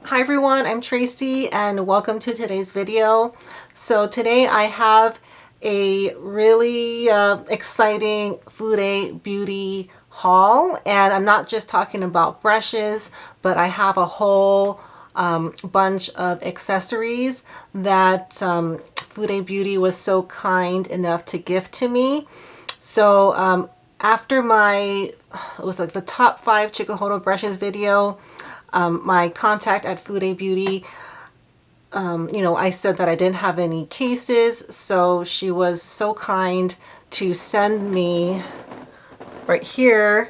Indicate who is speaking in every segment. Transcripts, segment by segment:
Speaker 1: Hi everyone, I'm Tracy and welcome to today's video. So today I have a really exciting Fude Beauty haul, and I'm not just talking about brushes, but I have a whole bunch of accessories that Fude Beauty was so kind enough to gift to me. So after it was like the top 5 Chikuhodo brushes video, my contact at Fude Beauty, I said that I didn't have any cases, so she was so kind to send me right here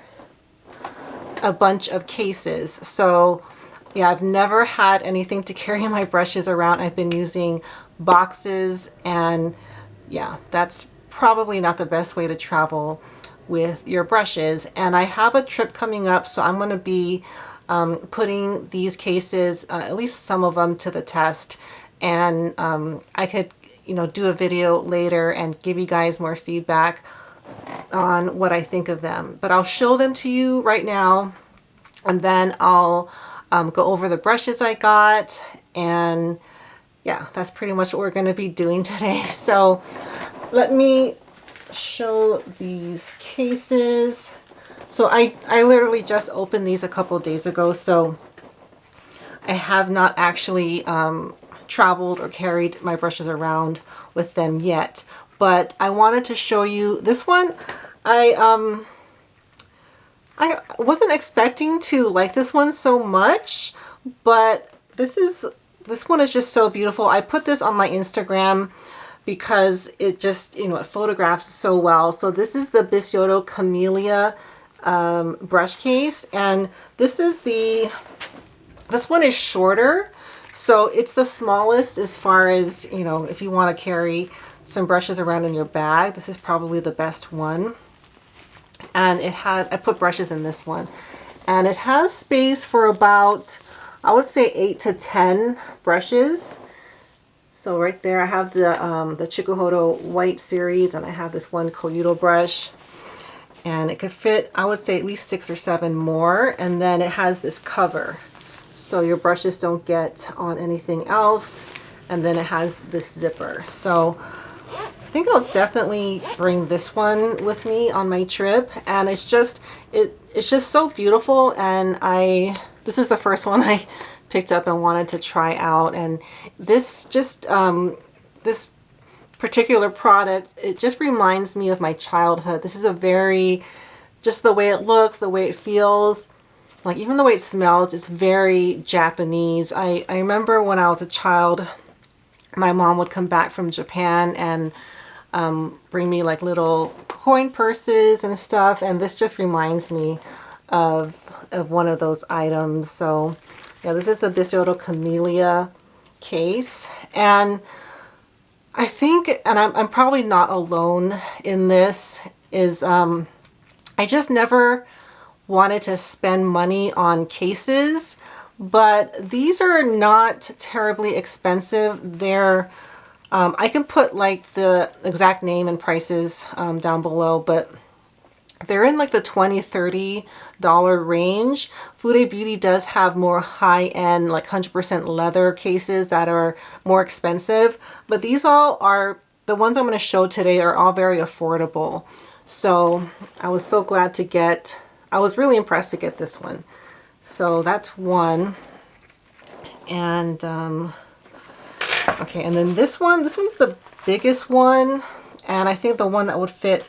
Speaker 1: a bunch of cases. So yeah, I've never had anything to carry my brushes around. I've been using boxes, and yeah, that's probably not the best way to travel with your brushes. And I have a trip coming up, so I'm going to be putting these cases, at least some of them, to the test, and I could do a video later and give you guys more feedback on what I think of them. But I'll show them to you right now, and then I'll go over the brushes I got, and yeah, that's pretty much what we're going to be doing today. So let me show these cases. So I literally just opened these a couple days ago, so I have not actually traveled or carried my brushes around with them yet. But I wanted to show you this one. I wasn't expecting to like this one so much, but this one is just so beautiful. I put this on my Instagram because it just, it photographs so well. So this is the Bisyodo Camelia brush case, and this one is shorter, so it's the smallest as far as, if you want to carry some brushes around in your bag, this is probably the best one. And I put brushes in this one, and it has space for about, I would say, 8 to 10 brushes. So right there I have the Chikuhodo White series, and I have this one Koyudo brush. And it could fit, I would say, at least 6 or 7 more. And then it has this cover, so your brushes don't get on anything else. And then it has this zipper. So I think I'll definitely bring this one with me on my trip. And it's just so beautiful. And this is the first one I picked up and wanted to try out. And this this particular product, it just reminds me of my childhood. This is just the way it looks, the way it feels, like even the way it smells, it's very Japanese. I remember when I was a child, my mom would come back from Japan and bring me like little coin purses and stuff, and this just reminds me of one of those items. So yeah, this is the Bisyodo Camelia case, and I think, and I'm probably not alone in this, is I just never wanted to spend money on cases, but these are not terribly expensive. They're I can put like the exact name and prices down below, but they're in like the $20–$30 range. Fude Beauty does have more high-end, like 100% leather cases that are more expensive, but these all are, the ones I'm going to show today are all very affordable. So I was so glad to get, I was really impressed to get this one. So that's one. And okay, and then this one's the biggest one, and I think the one that would fit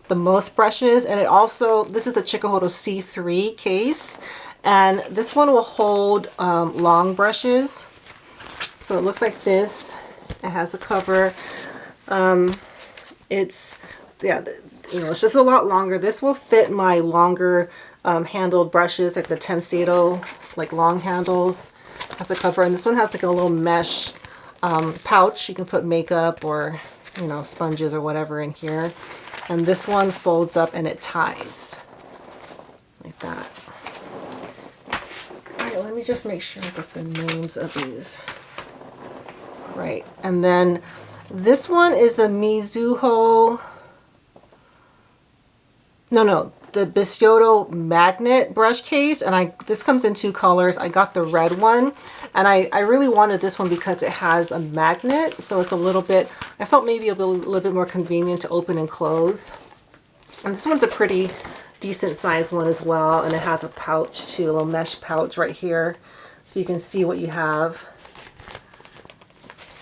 Speaker 1: the most brushes. And it also, this is the Chikuhodo C-3 case, and this one will hold long brushes. So it looks like this. It has a cover. It's just a lot longer. This will fit my longer handled brushes, like the Tenseido, like long handles. Has a cover, and this one has like a little mesh pouch. You can put makeup or sponges or whatever in here. And this one folds up and it ties like that. All right, let me just make sure I get the names of these right. And then this one is the Mizuho. No, the Bisyodo Magnet brush case, and this comes in 2 colors. I got the red one, and I really wanted this one because it has a magnet, so it's a little bit, I felt maybe a little bit more convenient to open and close. And this one's a pretty decent sized one as well, and it has a pouch too, a little mesh pouch right here, so you can see what you have.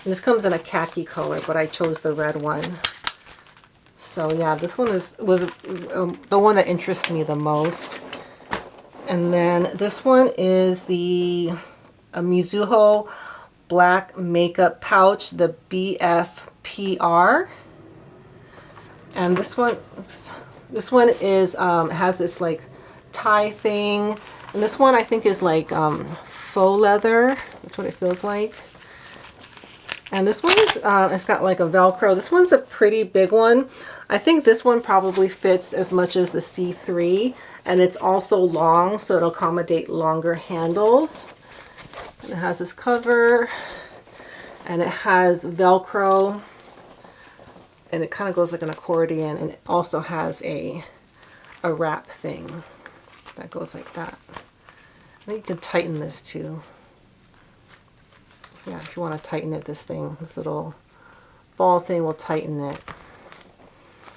Speaker 1: And this comes in a khaki color, but I chose the red one. So yeah, this one was the one that interests me the most. And then this one is the Mizuho black makeup pouch, the BFPR. And this one, oops, this one is has this like tie thing, and this one I think is like faux leather. That's what it feels like. And this one is, it's got like a Velcro. This one's a pretty big one. I think this one probably fits as much as the C3, and it's also long, so it'll accommodate longer handles. And it has this cover, and it has Velcro, and it kind of goes like an accordion, and it also has a wrap thing that goes like that. I think you can tighten this too. Yeah, if you want to tighten it, this little ball thing will tighten it.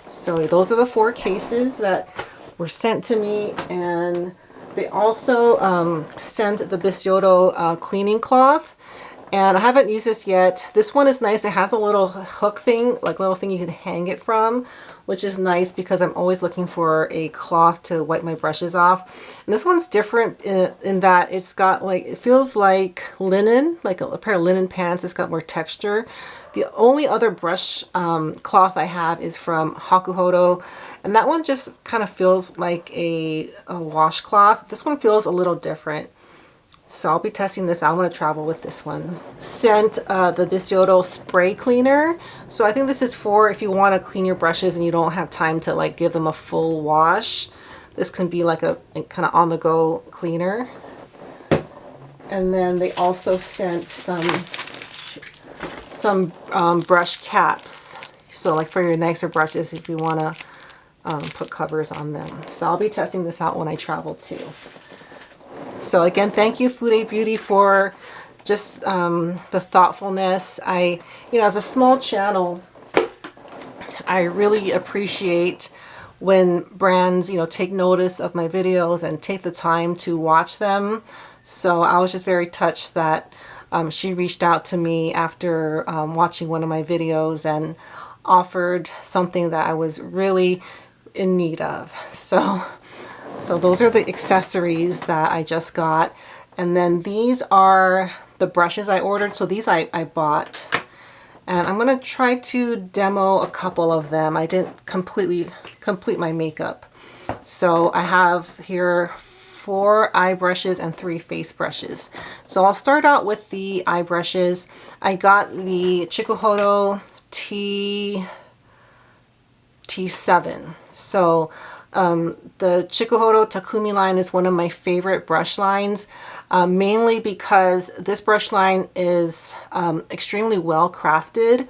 Speaker 1: So those are the 4 cases that were sent to me, and they also sent the Bisyodo cleaning cloth, and I haven't used this yet. This one is nice. It has a little hook thing, like a little thing you can hang it from, which is nice because I'm always looking for a cloth to wipe my brushes off. And this one's different in that it's got like, it feels like linen, like a pair of linen pants. It's got more texture. The only other brush cloth I have is from Chikuhodo, and that one just kind of feels like a washcloth. This one feels a little different. So I'll be testing this out. I'm going to travel with this one. Sent the Bisyodo spray cleaner. So I think this is for if you want to clean your brushes and you don't have time to like give them a full wash. This can be like a kind of on the go cleaner. And then they also sent some brush caps. So like for your nicer brushes if you want to put covers on them. So I'll be testing this out when I travel too. So again, thank you Fude Beauty for just the thoughtfulness. As a small channel, I really appreciate when brands, take notice of my videos and take the time to watch them. So I was just very touched that she reached out to me after watching one of my videos and offered something that I was really in need of. So those are the accessories that I just got. And then these are the brushes I ordered. So these I bought. And I'm going to try to demo a couple of them. I didn't completely complete my makeup. So I have here 4 eye brushes and 3 face brushes. So I'll start out with the eye brushes. I got the Chikuhodo T7. So the Chikuhodo Takumi line is one of my favorite brush lines, mainly because this brush line is extremely well crafted,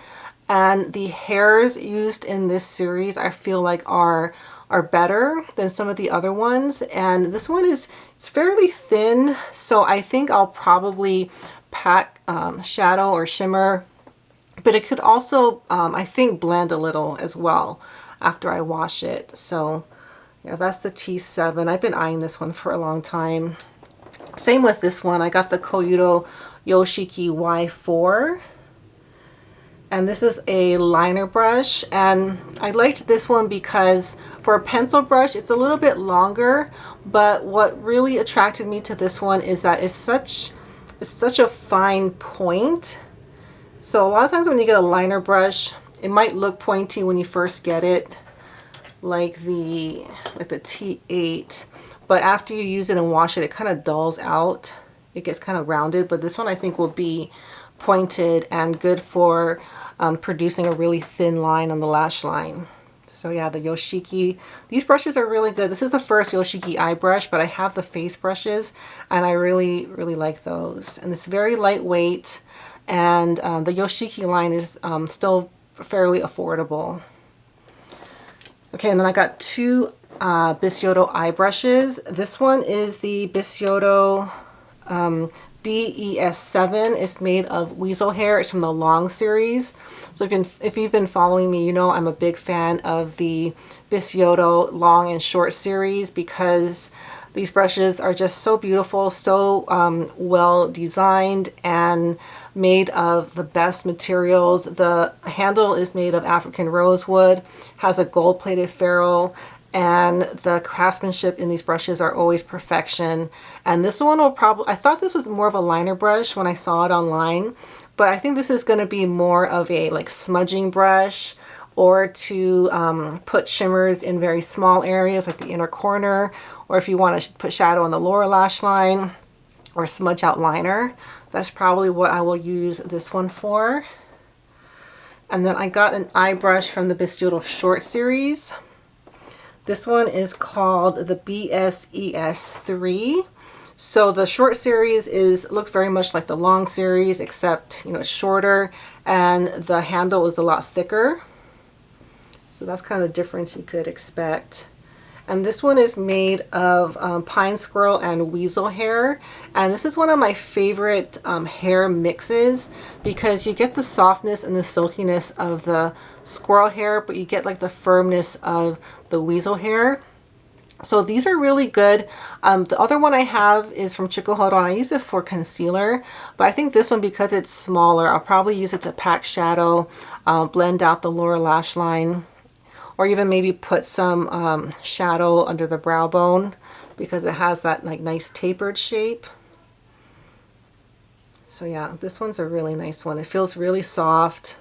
Speaker 1: and the hairs used in this series I feel like are better than some of the other ones. And this one it's fairly thin, so I think I'll probably pack shadow or shimmer, but it could also I think blend a little as well after I wash it. So yeah, that's the T7. I've been eyeing this one for a long time. Same with this one. I got the Koyudo Yoshiki Y4. And this is a liner brush. And I liked this one because for a pencil brush, it's a little bit longer. But what really attracted me to this one is that it's such a fine point. So a lot of times when you get a liner brush, it might look pointy when you first get it, like the T8, but after you use it and wash it, it kind of dulls out. It gets kind of rounded, but this one I think will be pointed and good for producing a really thin line on the lash line. So yeah, the Yoshiki, these brushes are really good. This is the first Yoshiki eye brush, but I have the face brushes and I really like those. And it's very lightweight, and the Yoshiki line is still fairly affordable. Okay, and then I got 2 Bisyodo eye brushes. This one is the Bisyodo BES7. It's made of weasel hair. It's from the long series. So if you've been following me, you know I'm a big fan of the Bisyodo long and short series because these brushes are just so beautiful, so well designed and made of the best materials. The handle is made of African rosewood, has a gold-plated ferrule, and the craftsmanship in these brushes are always perfection. And this one will probably, I thought this was more of a liner brush when I saw it online, but I think this is going to be more of a like smudging brush, or to put shimmers in very small areas like the inner corner, or if you want to put shadow on the lower lash line or smudge out liner. That's probably what I will use this one for. And then I got an eye brush from the Bisyodo short series. This one is called the BSES3. So the short series looks very much like the long series, except it's shorter and the handle is a lot thicker. So that's kind of the difference you could expect. And this one is made of pine squirrel and weasel hair. And this is one of my favorite hair mixes because you get the softness and the silkiness of the squirrel hair, but you get like the firmness of the weasel hair. So these are really good. The other one I have is from Chikuhodo, and I use it for concealer, but I think this one, because it's smaller, I'll probably use it to pack shadow, blend out the lower lash line, or even maybe put some shadow under the brow bone because it has that like nice tapered shape. So yeah, this one's a really nice one. It feels really soft,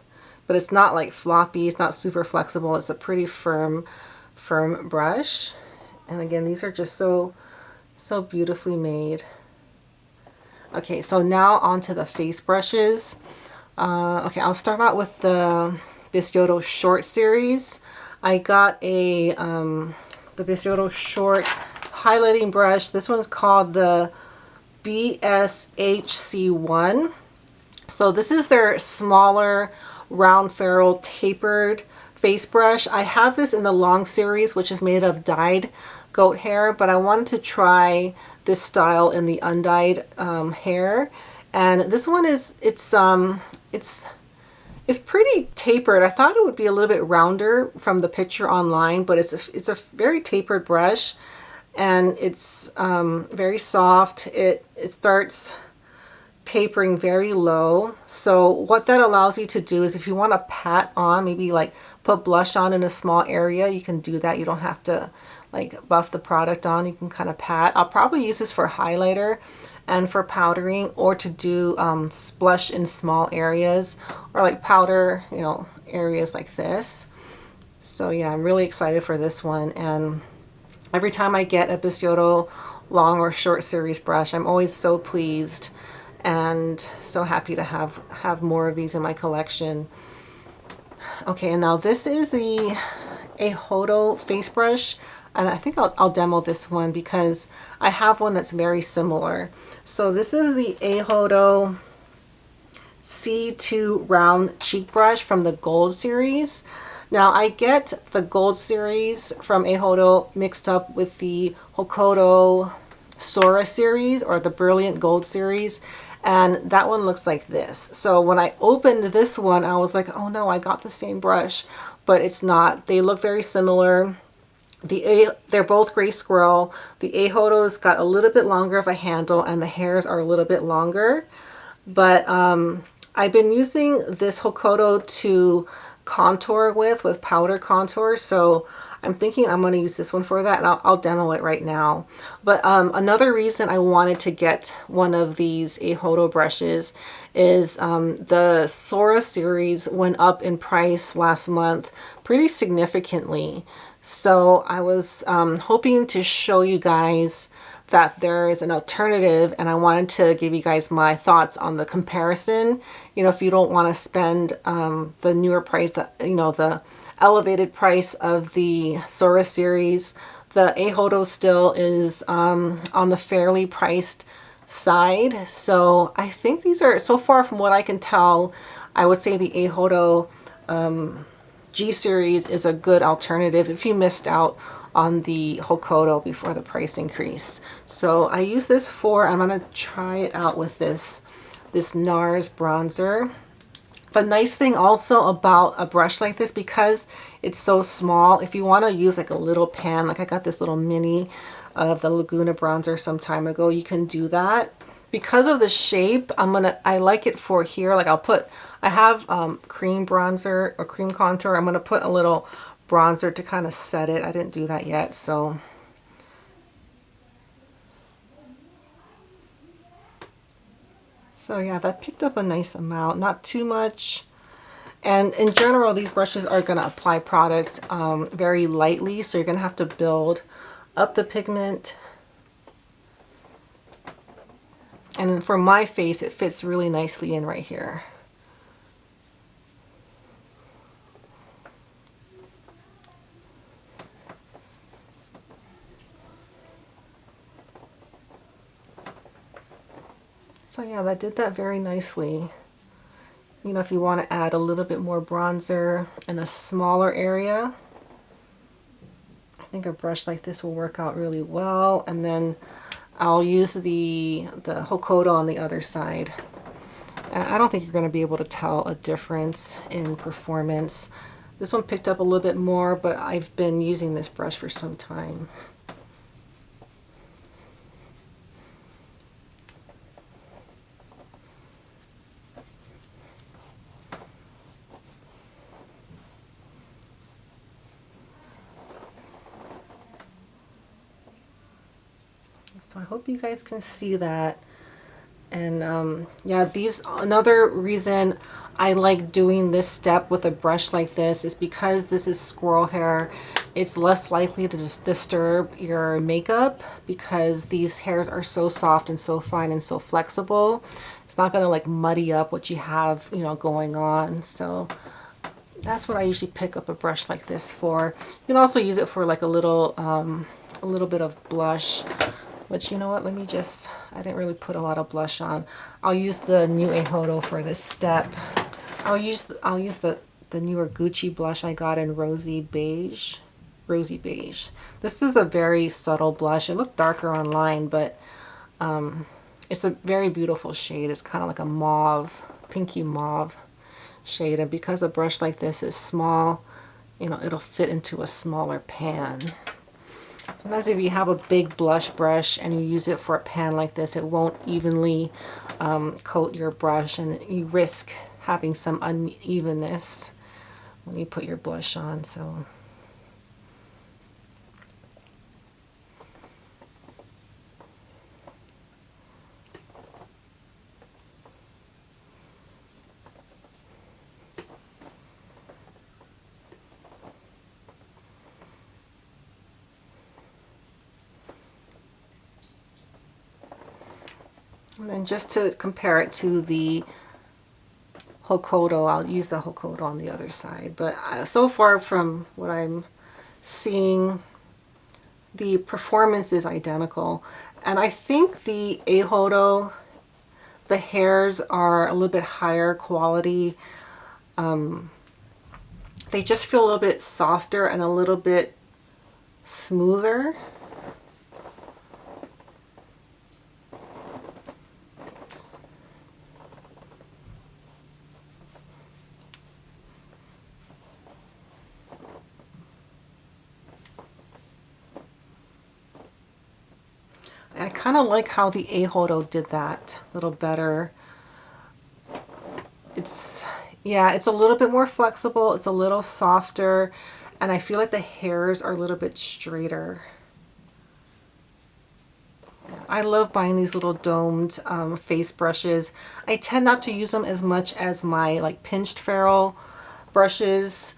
Speaker 1: but it's not like floppy. It's not super flexible. It's a pretty firm brush. And again, these are just so beautifully made. Okay, so now onto the face brushes. Okay, I'll start out with the Bisyodo short series. I got the Bisyodo short highlighting brush. This one's called the BSHC1. So this is their smaller round ferrule tapered face brush. I have this in the long series, which is made of dyed goat hair, but I wanted to try this style in the undyed hair. And this one it's pretty tapered. I thought it would be a little bit rounder from the picture online, but it's a very tapered brush, and it's very soft. It starts tapering very low. So what that allows you to do is if you want to pat on, maybe like put blush on in a small area, you can do that. You don't have to like buff the product on. You can kind of pat. I'll probably use this for highlighter and for powdering, or to do blush in small areas, or like powder, areas like this. So yeah, I'm really excited for this one. And every time I get a Bisyodo long or short series brush, I'm always so pleased and so happy to have more of these in my collection. Okay, and now this is the Eihodo face brush, and I think I'll demo this one because I have one that's very similar. So this is the Eihodo C-2 round cheek brush from the gold series. Now I get the gold series from Eihodo mixed up with the Hokuto Sora series, or the brilliant gold series, and that one looks like this. So when I opened this one, I was like, oh no, I got the same brush, but it's not. They look very similar. They're both gray squirrel. The Eihodo's got a little bit longer of a handle and the hairs are a little bit longer. But I've been using this Hokuto to contour with powder contour, so I'm thinking I'm going to use this one for that, and I'll demo it right now. But another reason I wanted to get one of these Eihodo brushes is the Sora series went up in price last month pretty significantly. So I was hoping to show you guys that there is an alternative, and I wanted to give you guys my thoughts on the comparison. If you don't want to spend the newer price, the elevated price of the Sora series, the Eihodo still is on the fairly priced side. So I think these are, so far from what I can tell, I would say the Eihodo G series is a good alternative if you missed out on the Hokodo before the price increase. So I use this for, I'm going to try it out with this NARS bronzer. The nice thing also about a brush like this, because it's so small, if you want to use like a little pan, like I got this little mini of the Laguna bronzer some time ago, you can do that. Because of the shape, I like it for here. Like I have cream bronzer or cream contour. I'm gonna put a little bronzer to kind of set it. I didn't do that yet, so. So yeah, that picked up a nice amount, not too much. And in general, these brushes are going to apply product very lightly, so you're going to have to build up the pigment. And then for my face, it fits really nicely in right here. So yeah, that did that very nicely. You know, if you want to add a little bit more bronzer in a smaller area, I think a brush like this will work out really well. And then I'll use the Hokodo on the other side. I don't think you're going to be able to tell a difference in performance. This one picked up a little bit more, but I've been using this brush for some time. So I hope you guys can see that. And yeah, another reason I like doing this step with a brush like this is because this is squirrel hair. It's less likely to just disturb your makeup because these hairs are so soft and so fine and so flexible. It's not going to like muddy up what you have, you know, going on. So that's what I usually pick up a brush like this for. You can also use it for like a little bit of blush. Which, you know what, let me just, I didn't really put a lot of blush on. I'll use the new Eihodo for this step. I'll use the newer Gucci blush I got in Rosy Beige. This is a very subtle blush. It looked darker online, but it's a very beautiful shade. It's kind of like a mauve, pinky mauve shade. And because a brush like this is small, you know, it'll fit into a smaller pan. Sometimes if you have a big blush brush and you use it for a pan like this, it won't evenly coat your brush, and you risk having some unevenness when you put your blush on. So and then just to compare it to the Hokodo, I'll use the Hokodo on the other side. But so far from what I'm seeing, the performance is identical. And I think the Eihodo, the hairs are a little bit higher quality. They just feel a little bit softer and a little bit smoother. I kind of like how the Eihodo did that a little better. Yeah, it's a little bit more flexible, it's a little softer, and I feel like the hairs are a little bit straighter. I love buying these little domed face brushes. I tend not to use them as much as my like pinched ferrule brushes,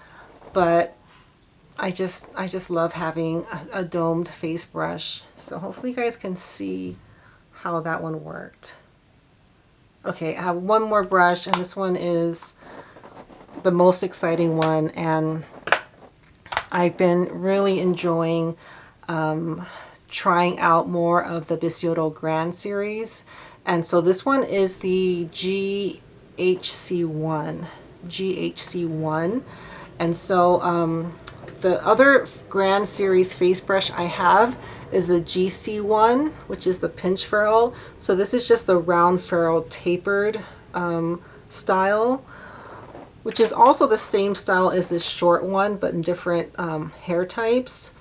Speaker 1: but I just love having a domed face brush. So hopefully you guys can see how that one worked. Okay, I have one more brush, and this one is the most exciting one, and I've been really enjoying trying out more of the Bisyodo Grand series. And so this one is the GHC1. And so The other Grand Series face brush I have is the GC1, which is the pinch ferrule. So this is just the round ferrule tapered style, which is also the same style as this short one, but in different hair types.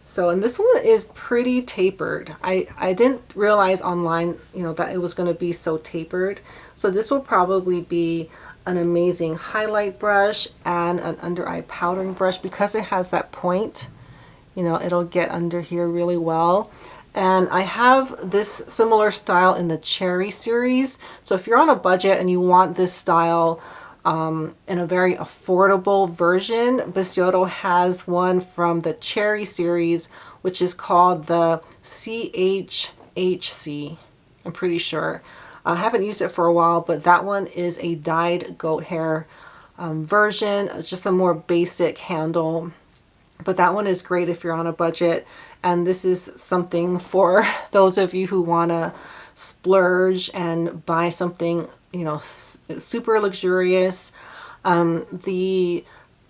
Speaker 1: So, and this one is pretty tapered. I didn't realize online, you know, that it was going to be so tapered. So this will probably be an amazing highlight brush and an under eye powdering brush because it has that point. You know, it'll get under here really well. And I have this similar style in the Cherry series. So if you're on a budget and you want this style in a very affordable version, Bisyodo has one from the Cherry series, which is called the CHHC, I'm pretty sure. I haven't used it for a while, but that one is a dyed goat hair version. It's just a more basic handle, but that one is great if you're on a budget. And this is something for those of you who want to splurge and buy something, you know, super luxurious. The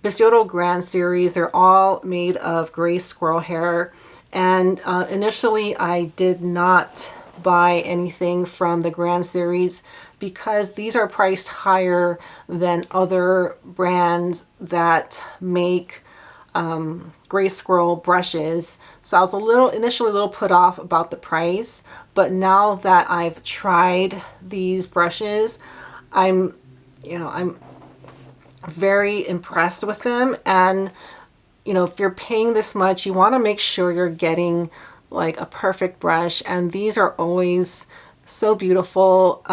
Speaker 1: Bisyodo Grand Series, they're all made of gray squirrel hair. And initially I did not buy anything from the Grand Series because these are priced higher than other brands that make gray squirrel brushes. So I was initially a little put off about the price, but now that I've tried these brushes, I'm very impressed with them. And you know, if you're paying this much, you want to make sure you're getting like a perfect brush, and these are always so beautiful.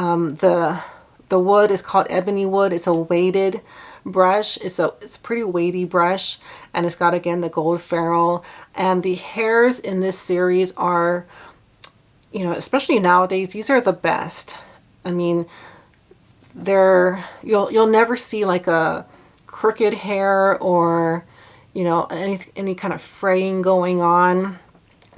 Speaker 1: The wood is called ebony wood. It's a weighted brush. It's a pretty weighty brush, and it's got, again, the gold ferrule. And the hairs in this series are, you know, especially nowadays, these are the best. I mean, you'll never see like a crooked hair or, you know, any kind of fraying going on.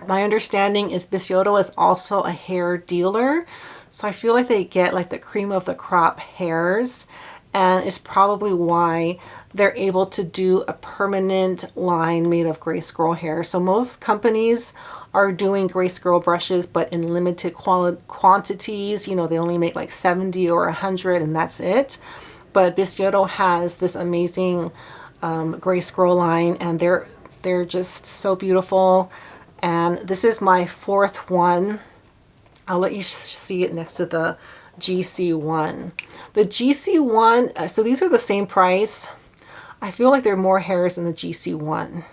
Speaker 1: My understanding is Bisyodo is also a hair dealer, so I feel like they get like the cream of the crop hairs, and it's probably why they're able to do a permanent line made of gray squirrel hair. So most companies are doing gray squirrel brushes, but in limited quantities. You know, they only make like 70 or 100 and that's it. But Bisyodo has this amazing gray squirrel line, and they're just so beautiful. And this is my fourth one. I'll let you see it next to the GC1. The GC1, so these are the same price. I feel like there are more hairs in the GC1.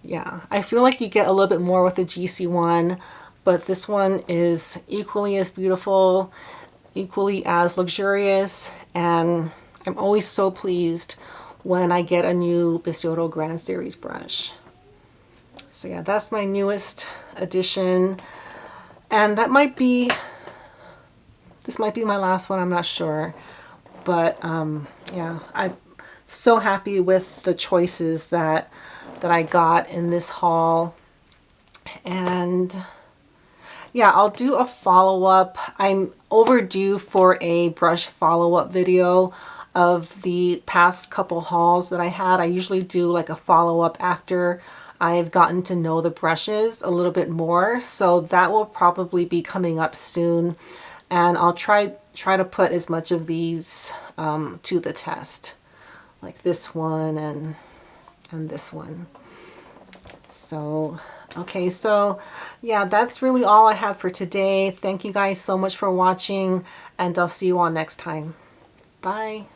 Speaker 1: Yeah, I feel like you get a little bit more with the GC1, but this one is equally as beautiful, equally as luxurious, and I'm always so pleased when I get a new Bisyodo Grand Series brush. So yeah, that's my newest addition, and this might be my last one, I'm not sure. But yeah, I'm so happy with the choices that I got in this haul. And yeah, I'll do a follow-up. I'm overdue for a brush follow-up video of the past couple hauls that I had. I usually do like a follow-up after I've gotten to know the brushes a little bit more, so that will probably be coming up soon, and I'll try to put as much of these to the test, like this one and this one. So okay, so yeah, that's really all I have for today. Thank you guys so much for watching, and I'll see you all next time. Bye.